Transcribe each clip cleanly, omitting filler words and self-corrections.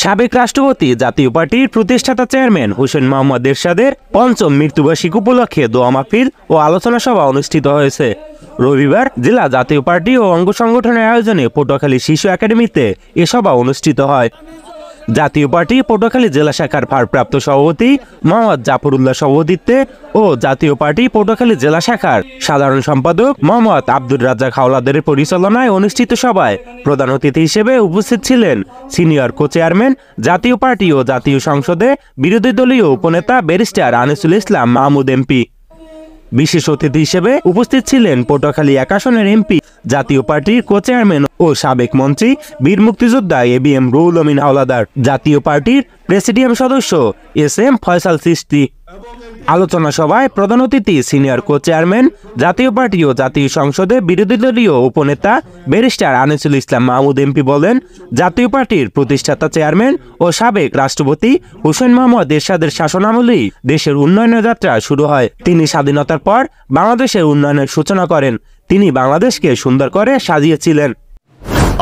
সাবেক রাষ্ট্রপতি জাতীয় পার্টির প্রতিষ্ঠাতা চেয়ারম্যান হোসেন মোহাম্মদ এরশাদের পঞ্চম মৃত্যুবার্ষিকী উপলক্ষে দোয়া মাহফিল ও আলোচনা সভা অনুষ্ঠিত হয়েছে। রবিবার জেলা জাতীয় পার্টি ও অঙ্গ সংগঠনের আয়োজনে পটুয়াখালী শিশু একাডেমিতে এ সভা অনুষ্ঠিত হয়। জাতীয় পার্টি পটুয়াখালী জেলা শাখার ভারপ্রাপ্ত সভাপতি মোহাম্মদ জাফরুল্লাহ সভাপতিত্বে ও জাতীয় পার্টি পটুয়াখালী জেলা শাখার সাধারণ সম্পাদক মোহাম্মদ আব্দুর রাজ্জাক হাওলাদারের পরিচালনায় অনুষ্ঠিত সভায় প্রধান অতিথি হিসেবে উপস্থিত ছিলেন সিনিয়র কো চেয়ারম্যান জাতীয় পার্টি ও জাতীয় সংসদে বিরোধী দলীয় উপনেতা ব্যারিস্টার আনিসুল ইসলাম মাহমুদ এমপি। বিশেষ অতিথি হিসেবে উপস্থিত ছিলেন পটুয়াখালী ১ আসনের এমপি জাতীয় পার্টির কো চেয়ারম্যান ও সাবেক মন্ত্রী বীর মুক্তিযোদ্ধা এবিএম রুহুল আমিন হাওলাদার, জাতীয় পার্টির প্রেসিডিয়াম সদস্য এসএম ফয়সাল চিশতি। আলোচনা সভায় প্রধান অতিথি সিনিয়র কো চেয়ারম্যান জাতীয় পার্টি ও জাতীয় সংসদে বিরোধী দলীয় উপনেতা ব্যারিস্টার আনিসুল ইসলাম মাহমুদ এমপি বলেন, জাতীয় পার্টির প্রতিষ্ঠাতা চেয়ারম্যান ও সাবেক রাষ্ট্রপতি হোসেন মোহাম্মদ এরশাদের শাসনামলেই দেশের উন্নয়নের যাত্রা শুরু হয়। তিনি স্বাধীনতার পর বাংলাদেশের উন্নয়নের সূচনা করেন। তিনি বাংলাদেশকে সুন্দর করে সাজিয়েছিলেন।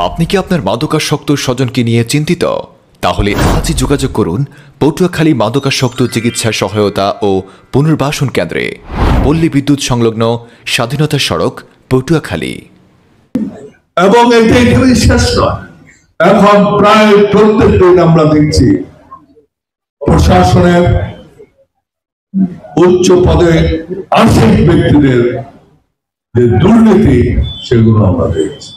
আপনি কি আপনার মাদকাসক্ত স্বজনকে নিয়ে চিন্তিত? তাহলে আজই যোগাযোগ করুন পটুয়াখালী মাদকাসক্ত চিকিৎসা সহায়তা ও পুনর্বাসন কেন্দ্রে, পল্লী বিদ্যুৎ সংলগ্ন স্বাধীনতা সড়ক, পটুয়াখালী। এবং এটা এখানে শেষ নয়, এখন প্রায় প্রত্যেক দিন আমরা দেখছি প্রশাসনের উচ্চ পদে আর্থিক ব্যক্তিদের যে দুর্নীতি সেগুলো আমরা দেখছি।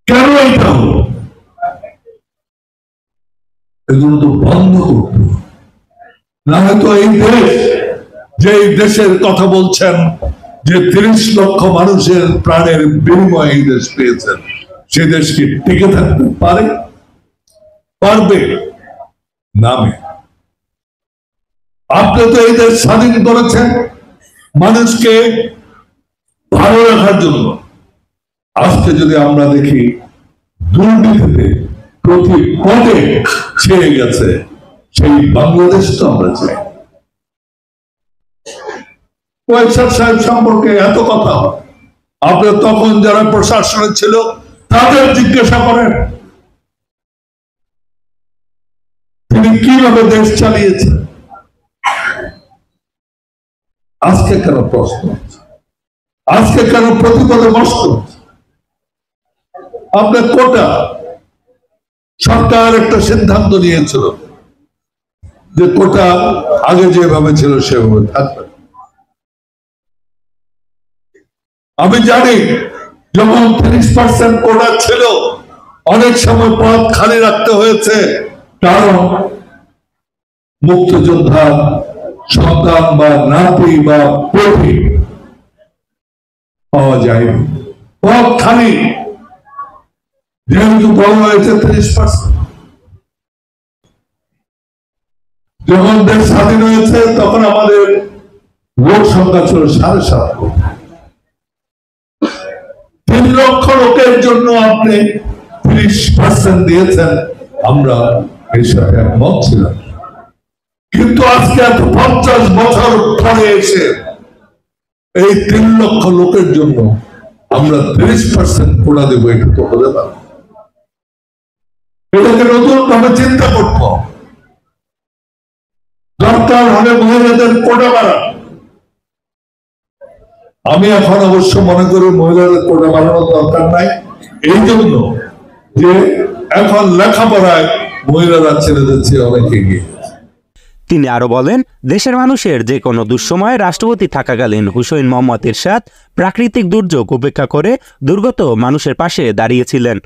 কেন এটা হলো? এগুলো তো বন্ধ করতে, না হয়তো এই দেশ, যে দেশের কথা বলছেন যে ৩০ লক্ষ মানুষের প্রাণের বিনিময়ে এই দেশ পেয়েছেন, সে দেশ কি টিকে থাকতে পারবে? নামে আপনি তো এই দেশ স্বাধীন করেছেন মানুষকে ভালো রাখার জন্য। আজকে যদি আমরা দেখি দুর্নীতিতে প্রতি পদে ছেড়ে গেছে, সেই বাংলাদেশ তো আমরা চাই। ওয়াইসার সাহেব সম্পর্কে এত কথা হয়, আপনি তখন যারা প্রশাসনে ছিল তাদের জিজ্ঞাসা করেন তিনি কিভাবে দেশ চালিয়েছেন। আজকে কেন প্রশ্ন, আজকে কেন প্রতিপদে বসত? আপনার কোটা সরকার একটা সিদ্ধান্ত নিয়েছিল যে কোটা আগে যেভাবে ছিল সেভাবে থাকবে। আমি জানি যখন ৩০% কোটা ছিল, অনেক সময় পদ খালি রাখতে হয়েছে, কারণ মুক্তিযোদ্ধা সন্তান বা নাতি বা পতি পাওয়া যায়নি, পদ খালি যেহেতু বড় হয়েছে ৩০%। যখন দেশ স্বাধীন হয়েছে তখন আমাদের লোক সংখ্যা ছিল ৭.৫ কোটি। ৩ লক্ষ লোকের জন্য আপনি ৩০% দিয়েছেন, আমরা এর সাথে একমত ছিলাম। কিন্তু আজকে এত ৫০ বছর পরে এসে এই ৩ লক্ষ লোকের জন্য আমরা ৩০% কোটা দেবো, এটা তো হতে পারে। এটাকে নতুন ভাবে চিন্তা করব। দরকার হলে মহিলাদের কোটা বাড়ানো। আমি এখন অবশ্য মনে করি মহিলাদের কোটা বাড়ানোর দরকার নাই, এই জন্য যে এখন লেখাপড়ায় মহিলারা ছেলেদের চেয়ে অনেক এগিয়ে। তিনি আরো বলেন, দেশের মানুষের যে কোনো দুঃসময়ে রাষ্ট্রপতি থাকাকালীন হোসেন মোহাম্মদ এরশাদ প্রাকৃতিক দুর্যোগ উপেক্ষা করে দুর্গত মানুষের পাশে দাঁড়িয়েছিলেন।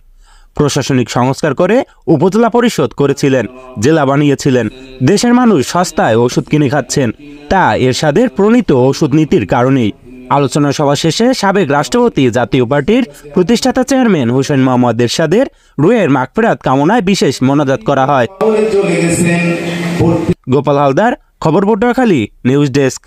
প্রশাসনিক সংস্কার করে উপজেলা পরিষদ করেছিলেন, জেলা বানিয়েছিলেন। দেশের মানুষ সস্তায় ওষুধ কিনে খাচ্ছেন, তা এরশাদের প্রণীত ওষুধ নীতির কারণেই। আলোচনা সভা শেষে সাবেক রাষ্ট্রপতি জাতীয় পার্টির প্রতিষ্ঠাতা চেয়ারম্যান হোসেন মোহাম্মদ এরশাদের রুহের মাগফিরাত কামনায় বিশেষ মোনাজাত করা হয়। গোপাল হালদার, খবর পটুয়াখালী নিউজ ডেস্ক।